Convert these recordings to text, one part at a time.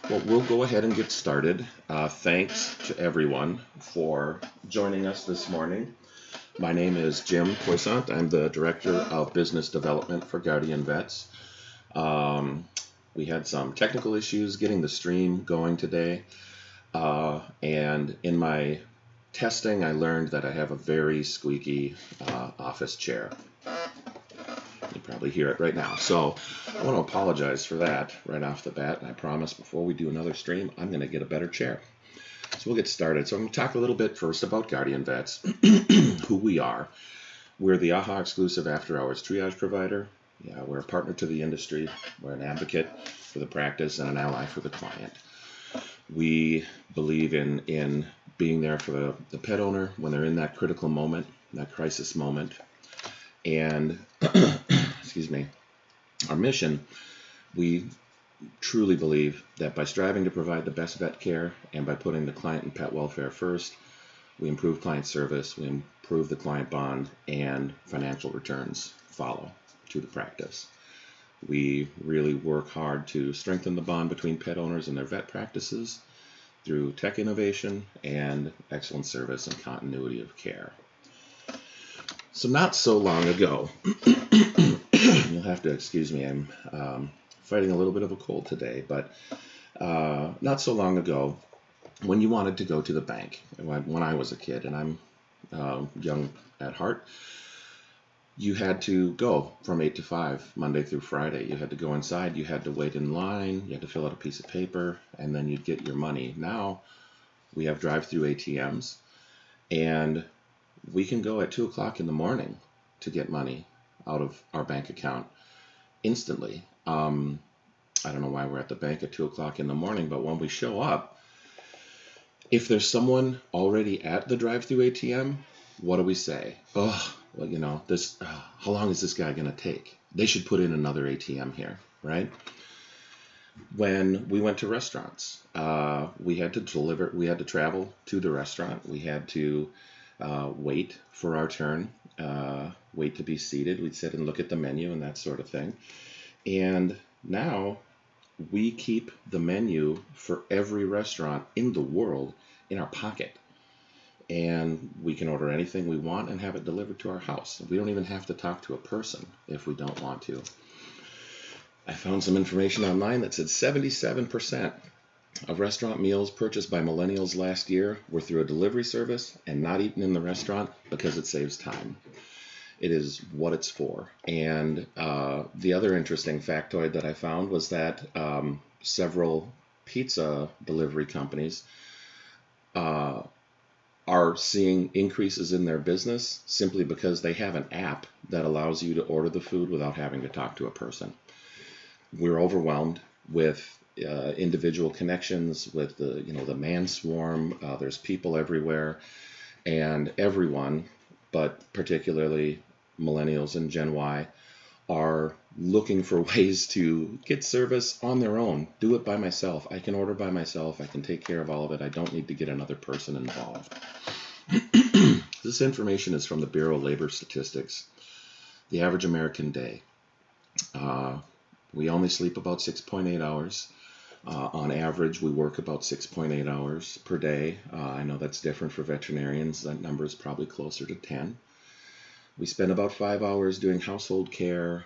Well, we'll go ahead and get started. Thanks to everyone for joining us this morning. My name is Jim Poissant. I'm the Director of Business Development for GuardianVets. We had some technical issues getting the stream going today, and in my testing, I learned that I have a very squeaky office chair. You probably hear it right now. So I want to apologize for that right off the bat. And I promise before we do another stream, I'm going to get a better chair. So we'll get started. So I'm going to talk a little bit first about GuardianVets, who we are. We're the AHA exclusive after-hours triage provider. Yeah, we're a partner to the industry. We're an advocate for the practice and an ally for the client. We believe in being there for the pet owner when they're in that critical moment, that crisis moment. And excuse me, our mission, we truly believe that by striving to provide the best vet care and by putting the client and pet welfare first, we improve client service, we improve the client bond, and financial returns follow to the practice. We really work hard to strengthen the bond between pet owners and their vet practices through tech innovation and excellent service and continuity of care. So not so long ago, you'll have to excuse me, I'm fighting a little bit of a cold today, but not so long ago, when you wanted to go to the bank, when I was a kid, and I'm young at heart, you had to go from 8 to 5, Monday through Friday. You had to go inside, you had to wait in line, you had to fill out a piece of paper, and then you'd get your money. Now, we have drive-through ATMs, and we can go at 2 o'clock in the morning to get money out of our bank account instantly. I don't know why we're at the bank at 2 o'clock in the morning, but when we show up, if there's someone already at the drive-through ATM, what do we say? Oh, well, you know, how long is this guy going to take? They should put in another ATM here, right? When we went to restaurants, we had to travel to the restaurant. We had to wait for our turn, wait to be seated. We'd sit and look at the menu and that sort of thing. And now we keep the menu for every restaurant in the world in our pocket. And we can order anything we want and have it delivered to our house. We don't even have to talk to a person if we don't want to. I found some information online that said 77% of restaurant meals purchased by millennials last year were through a delivery service and not eaten in the restaurant because it saves time. It is what it's for. And the other interesting factoid that I found was that several pizza delivery companies are seeing increases in their business simply because they have an app that allows you to order the food without having to talk to a person. We're overwhelmed with individual connections, with the man swarm. There's people everywhere, and everyone, but particularly millennials and Gen Y, are looking for ways to get service on their own. Do it by myself. I can order by myself. I can take care of all of it. I don't need to get another person involved. This information is from the Bureau of Labor Statistics. The average American day. We only sleep about 6.8 hours. On average, we work about 6.8 hours per day. I know that's different for veterinarians. That number is probably closer to 10. We spend about 5 hours doing household care,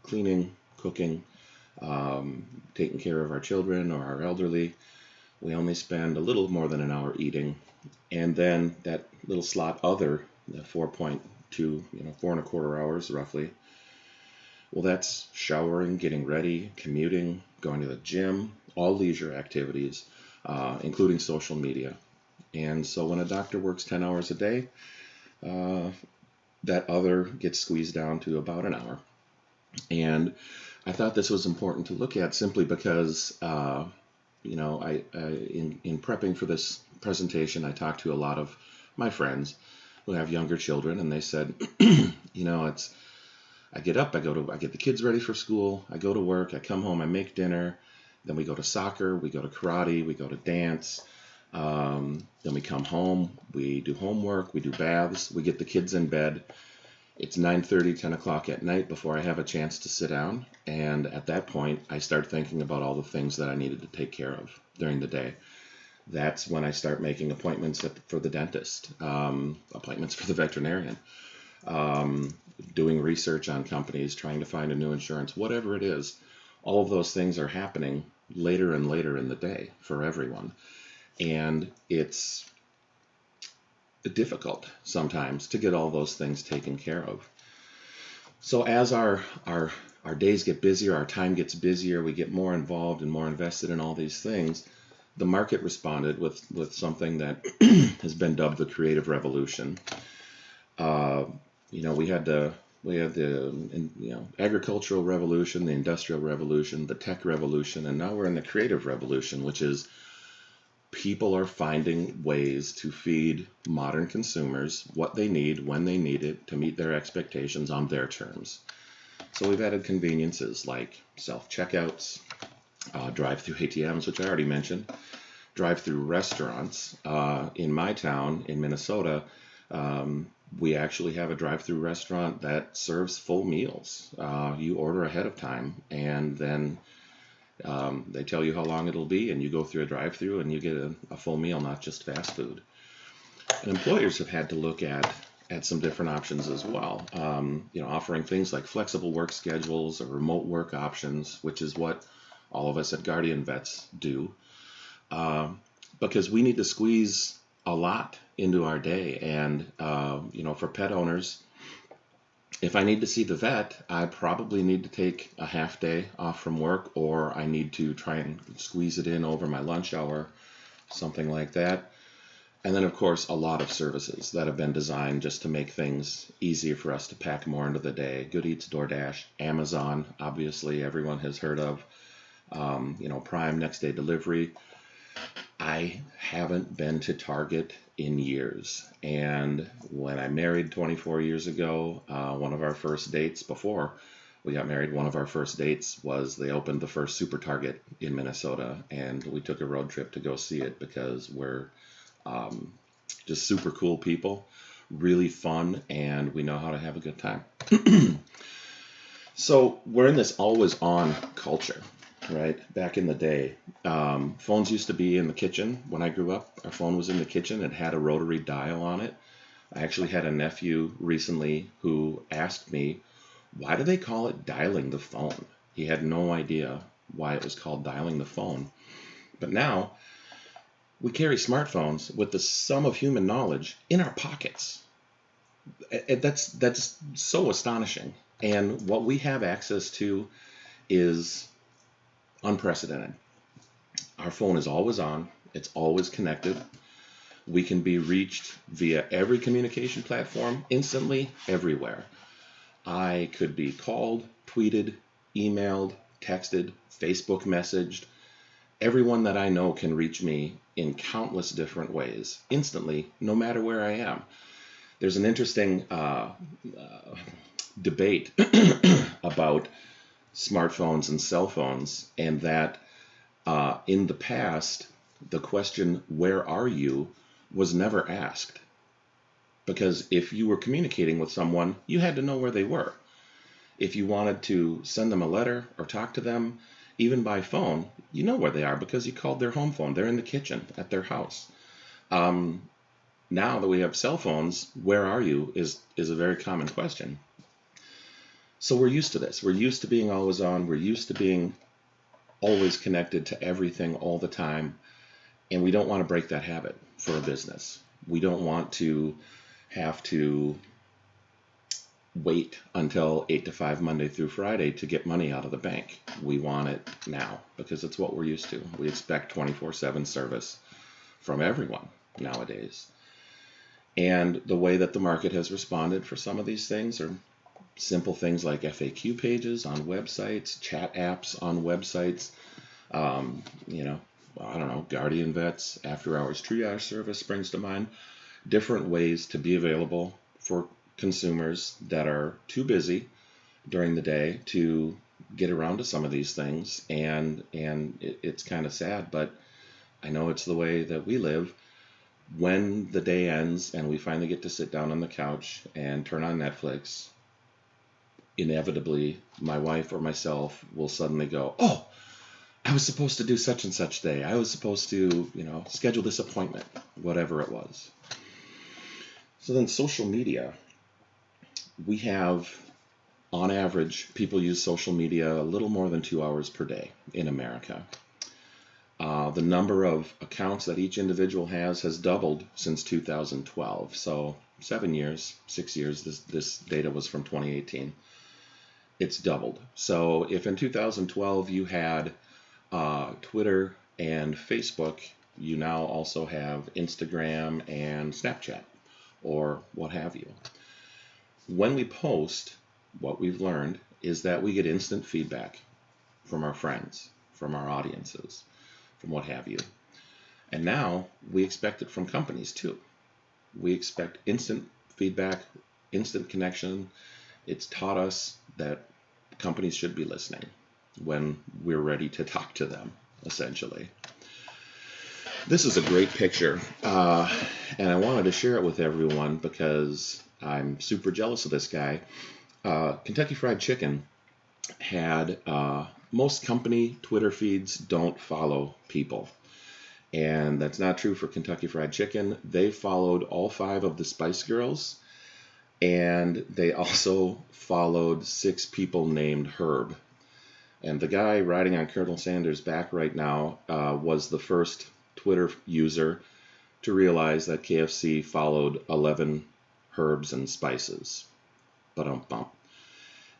cleaning, cooking, taking care of our children or our elderly. We only spend a little more than an hour eating. And then that little slot other, the 4.2, 4.25 hours roughly. Well, that's showering, getting ready, commuting, going to the gym, all leisure activities, including social media. And so when a doctor works 10 hours a day, that other gets squeezed down to about an hour. And I thought this was important to look at simply because, in prepping for this presentation, I talked to a lot of my friends who have younger children, and they said, I get up, I get the kids ready for school, I go to work, I come home, I make dinner, then we go to soccer, we go to karate, we go to dance, then we come home, we do homework, we do baths, we get the kids in bed, It's 9:30, 10 o'clock at night before I have a chance to sit down. And at that point, I start thinking about all the things that I needed to take care of during the day. That's when I start making appointments for the dentist, appointments for the veterinarian, doing research on companies, trying to find a new insurance, whatever it is. All of those things are happening later and later in the day for everyone. And it's difficult sometimes to get all those things taken care of. So as our days get busier, our time gets busier, we get more involved and more invested in all these things. The market responded with something that has been dubbed the creative revolution. We had the agricultural revolution, the industrial revolution, the tech revolution, and now we're in the creative revolution, which is people are finding ways to feed modern consumers what they need, when they need it, to meet their expectations on their terms. So we've added conveniences like self-checkouts, drive-through ATMs, which I already mentioned, drive-through restaurants. In my town, in Minnesota, we actually have a drive-through restaurant that serves full meals. You order ahead of time, and then they tell you how long it'll be, and you go through a drive-through and you get a full meal, not just fast food. And employers have had to look at some different options as well, offering things like flexible work schedules or remote work options, which is what all of us at GuardianVets do, because we need to squeeze a lot into our day. And, for pet owners, if I need to see the vet, I probably need to take a half day off from work, or I need to try and squeeze it in over my lunch hour, something like that. And then, of course, a lot of services that have been designed just to make things easier for us to pack more into the day. Good Eats, DoorDash, Amazon, obviously everyone has heard of, Prime next day delivery. I haven't been to Target in years. And when I married 24 years ago, one of our first dates before we got married, one of our first dates was they opened the first Super Target in Minnesota, and we took a road trip to go see it because we're just super cool people, really fun, and we know how to have a good time. So we're in this always on culture. Right? Back in the day, phones used to be in the kitchen. When I grew up, our phone was in the kitchen. It had a rotary dial on it. I actually had a nephew recently who asked me, why do they call it dialing the phone? He had no idea why it was called dialing the phone. But now, we carry smartphones with the sum of human knowledge in our pockets. That's so astonishing. And what we have access to is unprecedented. Our phone is always on. It's always connected. We can be reached via every communication platform instantly, everywhere. I could be called, tweeted, emailed, texted, Facebook messaged. Everyone that I know can reach me in countless different ways, instantly, no matter where I am. There's an interesting debate about smartphones and cell phones, and that in the past, the question, where are you, was never asked. Because if you were communicating with someone, you had to know where they were. If you wanted to send them a letter or talk to them, even by phone, you know where they are because you called their home phone. They're in the kitchen at their house. Now that we have cell phones, where are you is a very common question. So we're used to this. We're used to being always on. We're used to being always connected to everything all the time. And we don't want to break that habit for a business. We don't want to have to wait until 8 to 5 Monday through Friday to get money out of the bank. We want it now because it's what we're used to. We expect 24/7 service from everyone nowadays. And the way that the market has responded for some of these things are simple things like FAQ pages on websites, chat apps on websites, GuardianVets, after-hours triage service springs to mind. Different ways to be available for consumers that are too busy during the day to get around to some of these things. And it's kind of sad, but I know it's the way that we live. when the day ends and we finally get to sit down on the couch and turn on Netflix, inevitably my wife or myself will suddenly go, oh, I was supposed to do such and such day. I was supposed to, schedule this appointment, whatever it was. So then social media, we have, on average, people use social media a little more than 2 hours per day in America. The number of accounts that each individual has doubled since 2012. So 6 years, this data was from 2018. It's doubled. So if in 2012 you had Twitter and Facebook, you now also have Instagram and Snapchat or what have you. When we post, what we've learned is that we get instant feedback from our friends, from our audiences, from what have you. And now we expect it from companies too. We expect instant feedback, instant connection. It's taught us that companies should be listening when we're ready to talk to them, essentially. This is a great picture, and I wanted to share it with everyone because I'm super jealous of this guy. Kentucky Fried Chicken had, most company Twitter feeds don't follow people. And that's not true for Kentucky Fried Chicken. They followed all 5 of the Spice Girls, and they also followed 6 people named Herb. And the guy riding on Colonel Sanders' back right now was the first Twitter user to realize that KFC followed 11 herbs and spices. Ba-dum-bum.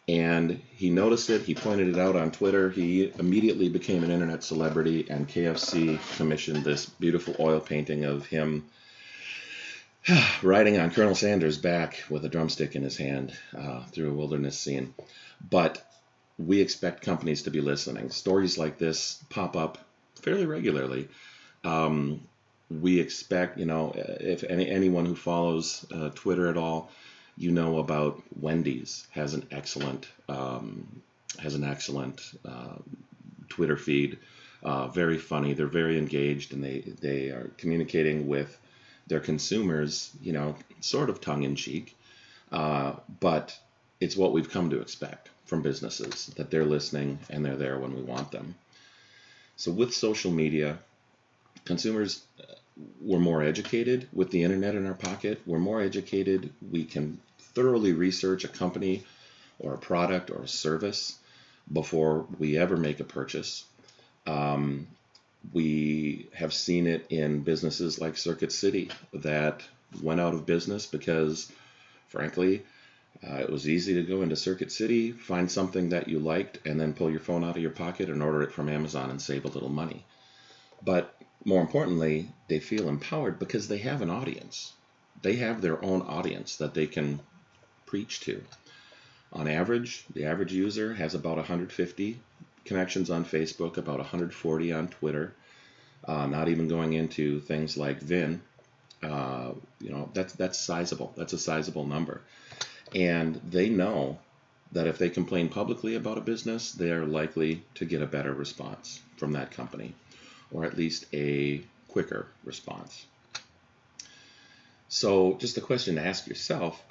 And he noticed it, he pointed it out on Twitter, he immediately became an internet celebrity, and KFC commissioned this beautiful oil painting of him riding on Colonel Sanders' back with a drumstick in his hand through a wilderness scene. But we expect companies to be listening. Stories like this pop up fairly regularly. We expect, if anyone who follows Twitter at all, about Wendy's has an excellent Twitter feed. Very funny. They're very engaged, and they are communicating with their consumers, sort of tongue in cheek. But it's what we've come to expect from businesses, that they're listening and they're there when we want them. So with social media, consumers, we're more educated with the internet in our pocket. We're more educated. We can thoroughly research a company or a product or a service before we ever make a purchase. We have seen it in businesses like Circuit City that went out of business because, frankly, it was easy to go into Circuit City, find something that you liked, and then pull your phone out of your pocket and order it from Amazon and save a little money. But more importantly, they feel empowered because they have an audience. They have their own audience that they can preach to. On average, the average user has about 150 connections on Facebook, about 140 on Twitter, not even going into things like Vin. That's sizable. That's a sizable number. And they know that if they complain publicly about a business, they are likely to get a better response from that company, or at least a quicker response. So just a question to ask yourself,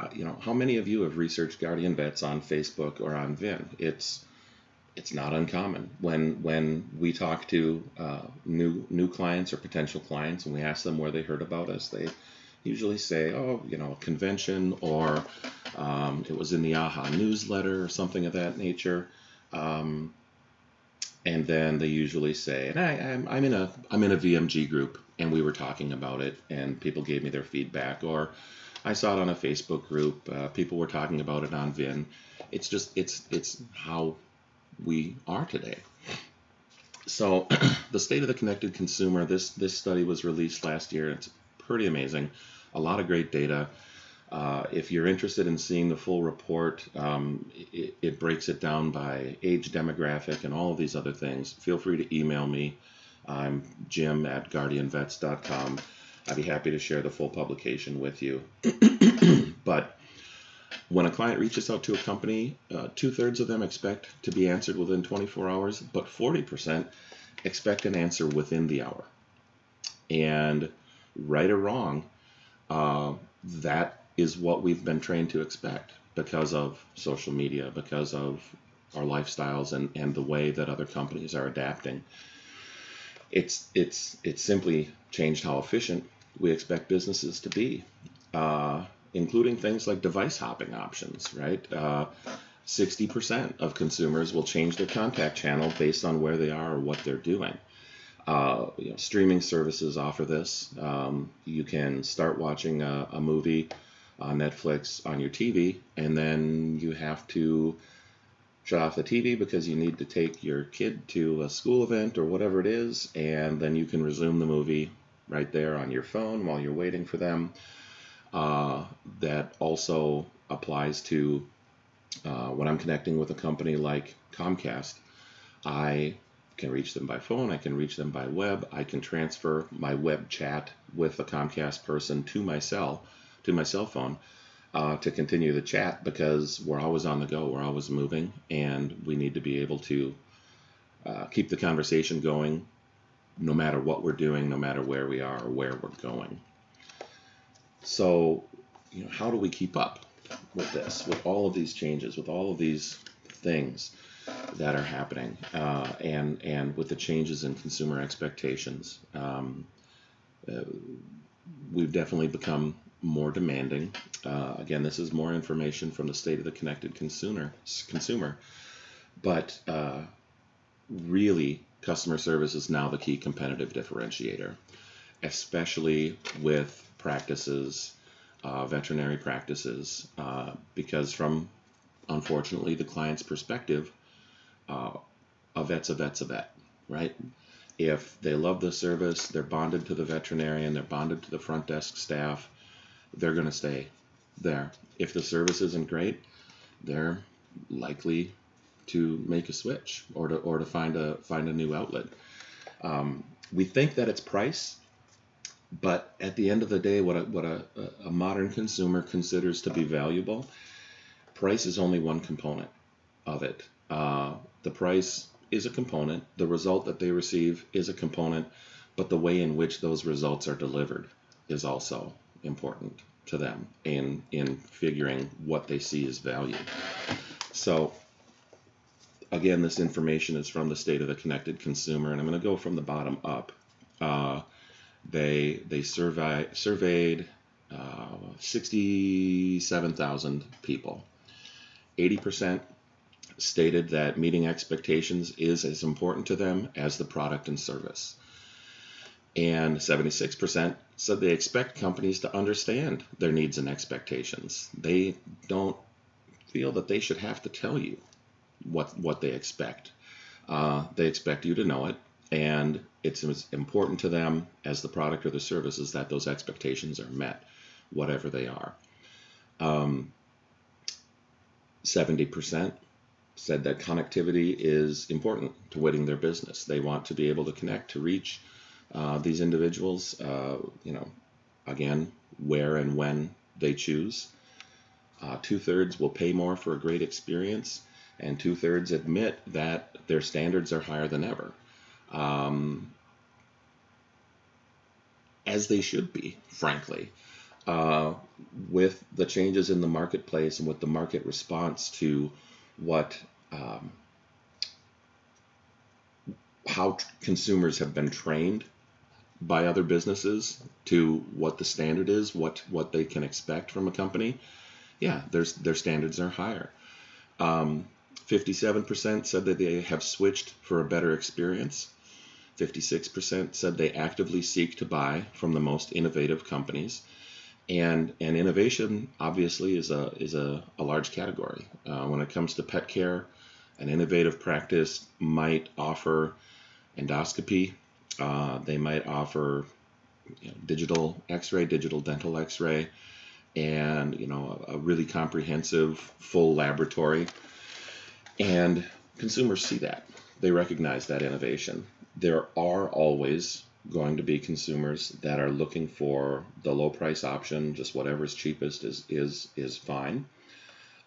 how many of you have researched GuardianVets on Facebook or on Vin? It's not uncommon. When we talk to new clients or potential clients and we ask them where they heard about us, they usually say, a convention, or it was in the AHA newsletter or something of that nature. And then they usually say, and I'm in a VMG group and we were talking about it and people gave me their feedback, or I saw it on a Facebook group, people were talking about it on Vin. It's how we are today. So the State of the Connected Consumer, this study was released last year. It's pretty amazing. A lot of great data. If you're interested in seeing the full report, it breaks it down by age demographic and all of these other things. Feel free to email me. I'm jim@GuardianVets.com. I'd be happy to share the full publication with you. But when a client reaches out to a company, 2/3 of them expect to be answered within 24 hours, but 40% expect an answer within the hour. And right or wrong, that is what we've been trained to expect because of social media, because of our lifestyles and the way that other companies are adapting. It's simply changed how efficient we expect businesses to be, including things like device hopping options, right? 60% of consumers will change their contact channel based on where they are or what they're doing. Streaming services offer this. You can start watching a movie on Netflix on your TV, and then you have to shut off the TV because you need to take your kid to a school event or whatever it is, and then you can resume the movie right there on your phone while you're waiting for them. That also applies to when I'm connecting with a company like Comcast. I can reach them by phone, I can reach them by web, I can transfer my web chat with a Comcast person to my cell phone to continue the chat, because we're always on the go, we're always moving, and we need to be able to keep the conversation going no matter what we're doing, no matter where we are or where we're going. So, how do we keep up with this, with all of these changes, with all of these things that are happening, and with the changes in consumer expectations? We've definitely become more demanding. Again, this is more information from the State of the Connected Consumer, but really, customer service is now the key competitive differentiator, especially with practices, veterinary practices, because from, unfortunately, the client's perspective, a vet's a vet, right? If they love the service, they're bonded to the veterinarian, they're bonded to the front desk staff, they're going to stay there. If the service isn't great, they're likely to make a switch or to find a new outlet. We think that it's price, but at the end of the day, what a modern consumer considers to be valuable, price is only one component of it. The price is a component, the result that they receive is a component, but the way in which those results are delivered is also important to them in figuring what they see as value. So again, this information is from the State of the Connected Consumer, and I'm going to go from the bottom up. They surveyed 67,000 people. 80% stated that meeting expectations is as important to them as the product and service. And 76% said they expect companies to understand their needs and expectations. They don't feel that they should have to tell you what they expect. They expect you to know it, and it's as important to them as the product or the service is that those expectations are met, whatever they are. 70% said that connectivity is important to winning their business. They want to be able to connect, to reach these individuals, again, where and when they choose. 2/3 will pay more for a great experience, and 2/3 admit that their standards are higher than ever, as they should be, frankly. With the changes in the marketplace and with the market response to how consumers have been trained by other businesses to what the standard is, what they can expect from a company, yeah, their standards are higher. 57% said that they have switched for a better experience. 56% said they actively seek to buy from the most innovative companies. And innovation obviously is a large category. When it comes to pet care, an innovative practice might offer endoscopy. They might offer digital X-ray, digital dental X-ray, and a really comprehensive full laboratory. And consumers see that. They recognize that innovation. There are always going to be consumers that are looking for the low price option, just whatever's cheapest is fine.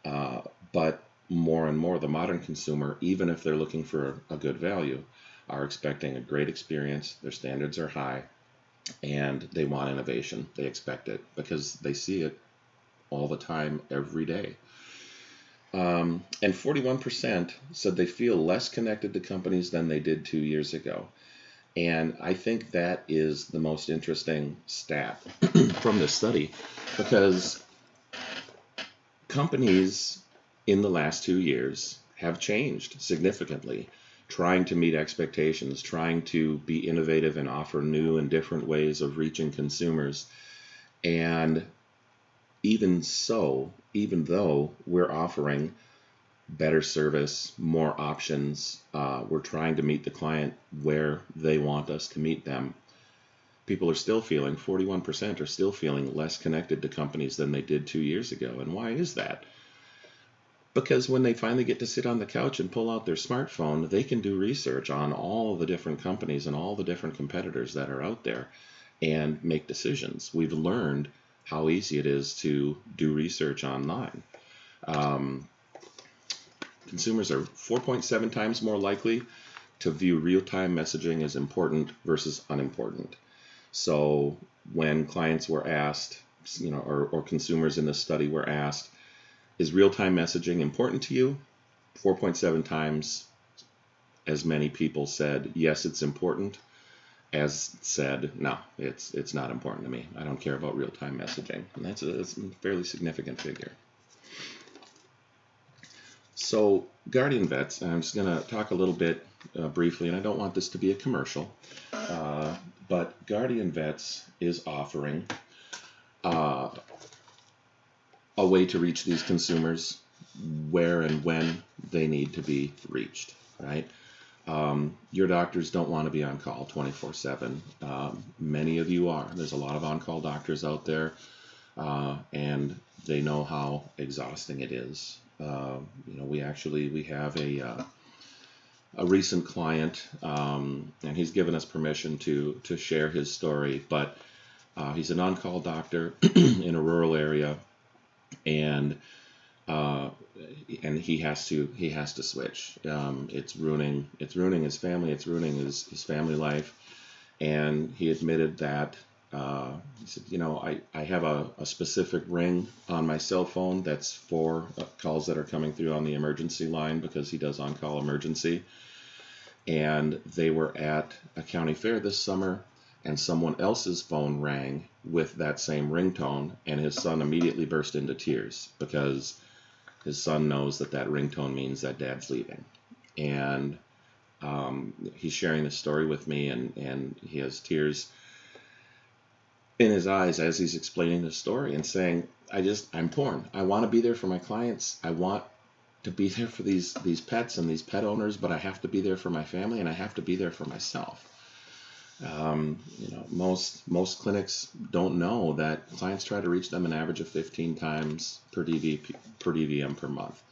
But more and more, the modern consumer, even if they're looking for a good value, are expecting a great experience. Their standards are high, and they want innovation. They expect it because they see it all the time, every day. And 41% said they feel less connected to companies than they did 2 years ago. And I think that is the most interesting stat from this study, because companies in the last 2 years have changed significantly, trying to meet expectations, trying to be innovative and offer new and different ways of reaching consumers. And even so, even though we're offering better service, more options, we're trying to meet the client where they want us to meet them, people are still feeling, 41% are still feeling less connected to companies than they did 2 years ago. And why is that? Because when they finally get to sit on the couch and pull out their smartphone, they can do research on all the different companies and all the different competitors that are out there and make decisions. We've learned how easy it is to do research online. Consumers are 4.7 times more likely to view real-time messaging as important versus unimportant. So when clients were asked, or consumers in the study were asked, is real-time messaging important to you? 4.7 times as many people said, yes, it's important, as said, no, it's not important to me. I don't care about real-time messaging. And that's a fairly significant figure. So GuardianVets, and I'm just going to talk a little bit briefly, and I don't want this to be a commercial, but GuardianVets is offering a way to reach these consumers where and when they need to be reached, right? Your doctors don't want to be on call 24/7. Many of you are. There's a lot of on-call doctors out there, and they know how exhausting it is. We have a recent client, and he's given us permission to share his story. But he's an on-call doctor in a rural area, and he has to switch. It's ruining his family. It's ruining his family life. And he admitted that. He said, I have a specific ring on my cell phone that's for calls that are coming through on the emergency line, because he does on-call emergency. And they were at a county fair this summer, and someone else's phone rang with that same ringtone, and his son immediately burst into tears because his son knows that ringtone means that dad's leaving. And he's sharing this story with me, and he has tears in his eyes as he's explaining the story and saying, I'm torn. I want to be there for my clients. I want to be there for these pets and these pet owners, but I have to be there for my family, and I have to be there for myself. Most clinics don't know that clients try to reach them an average of 15 times per DVM per month,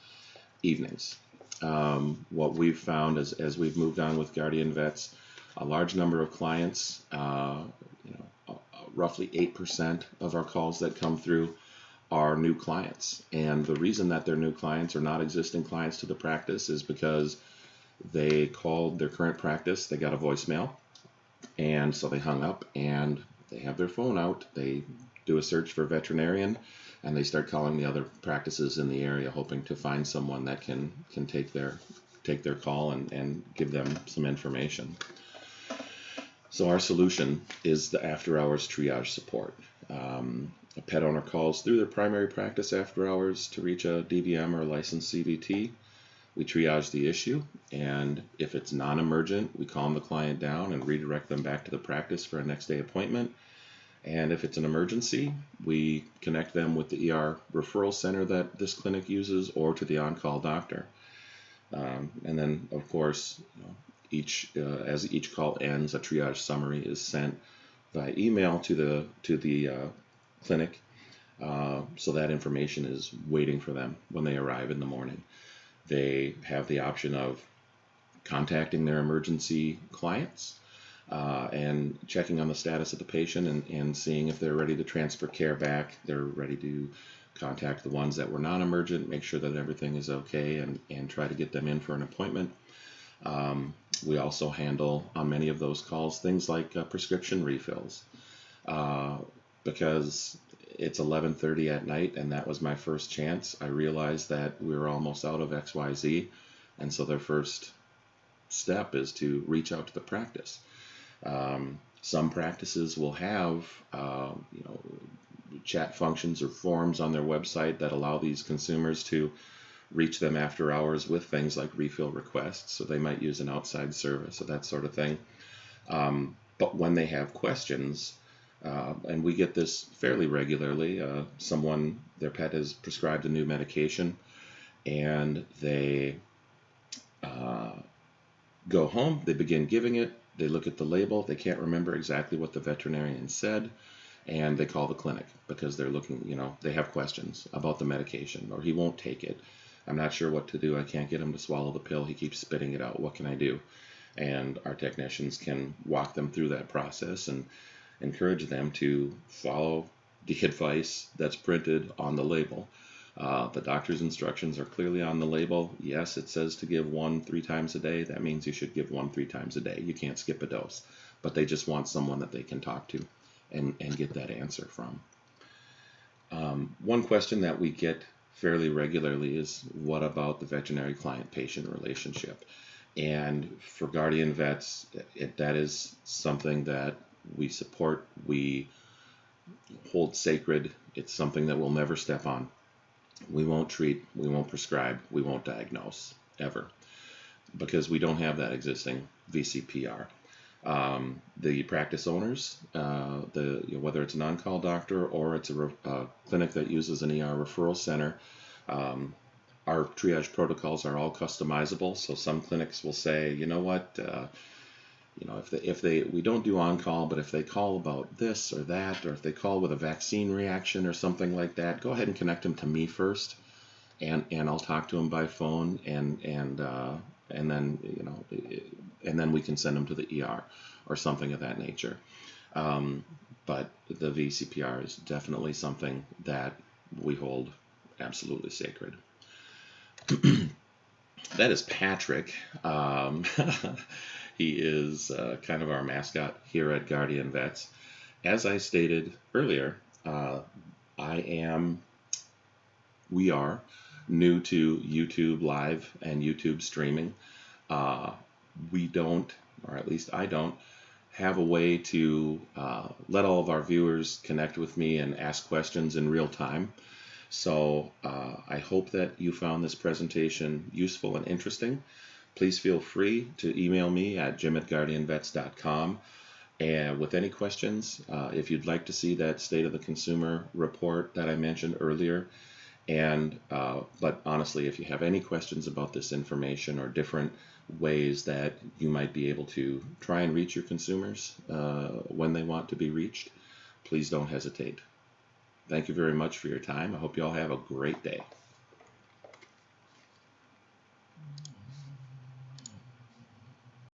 evenings. What we've found as we've moved on with GuardianVets, a large number of clients, roughly 8% of our calls that come through are new clients. And the reason that they're new clients or not existing clients to the practice is because they called their current practice, they got a voicemail, and so they hung up, and they have their phone out, they do a search for veterinarian, and they start calling the other practices in the area, hoping to find someone that can take their call and give them some information. So our solution is the after-hours triage support. A pet owner calls through their primary practice after hours to reach a DVM or a licensed CVT. We triage the issue, and if it's non-emergent, we calm the client down and redirect them back to the practice for a next day appointment. And if it's an emergency, we connect them with the ER referral center that this clinic uses, or to the on-call doctor. And then, of course, as each call ends, a triage summary is sent by email to the clinic, so that information is waiting for them when they arrive in the morning. They have the option of contacting their emergency clients and checking on the status of the patient and seeing if they're ready to transfer care back. They're ready to contact the ones that were non-emergent, make sure that everything is okay, and try to get them in for an appointment. We also handle on many of those calls things like prescription refills. because it's 11:30 at night and that was my first chance. I realized that we were almost out of XYZ, and so their first step is to reach out to the practice. Some practices will have chat functions or forms on their website that allow these consumers to reach them after hours with things like refill requests, so they might use an outside service or that sort of thing. But when they have questions, and we get this fairly regularly, their pet has prescribed a new medication, and they go home, they begin giving it, they look at the label, they can't remember exactly what the veterinarian said, and they call the clinic because they're looking, they have questions about the medication, or he won't take it. I'm not sure what to do. I can't get him to swallow the pill. He keeps spitting it out. What can I do? And our technicians can walk them through that process and encourage them to follow the advice that's printed on the label. The doctor's instructions are clearly on the label. Yes, it says to give 1 3 times a day. That means you should give 1 3 times a day. You can't skip a dose. But they just want someone that they can talk to and get that answer from. One question that we get fairly regularly is, what about the veterinary client-patient relationship? And for GuardianVets, that is something that we support, we hold sacred. It's something that we'll never step on. We won't treat, we won't prescribe, we won't diagnose, ever, because we don't have that existing VCPR. The practice owners, whether it's an on-call doctor or it's a clinic that uses an ER referral center, our triage protocols are all customizable. So some clinics will say, you know what, we don't do on-call, but if they call about this or that, or if they call with a vaccine reaction or something like that, go ahead and connect them to me first, and I'll talk to them by phone, and then we can send them to the ER or something of that nature. But the VCPR is definitely something that we hold absolutely sacred. That is Patrick. He is kind of our mascot here at GuardianVets. As I stated earlier, we are new to YouTube Live and YouTube streaming. We don't, or at least I don't, have a way to let all of our viewers connect with me and ask questions in real time. So I hope that you found this presentation useful and interesting. Please feel free to email me at jim@guardianvets.com and with any questions. If you'd like to see that State of the Consumer report that I mentioned earlier, but honestly, if you have any questions about this information or different ways that you might be able to try and reach your consumers when they want to be reached, please don't hesitate. Thank you very much for your time. I hope you all have a great day.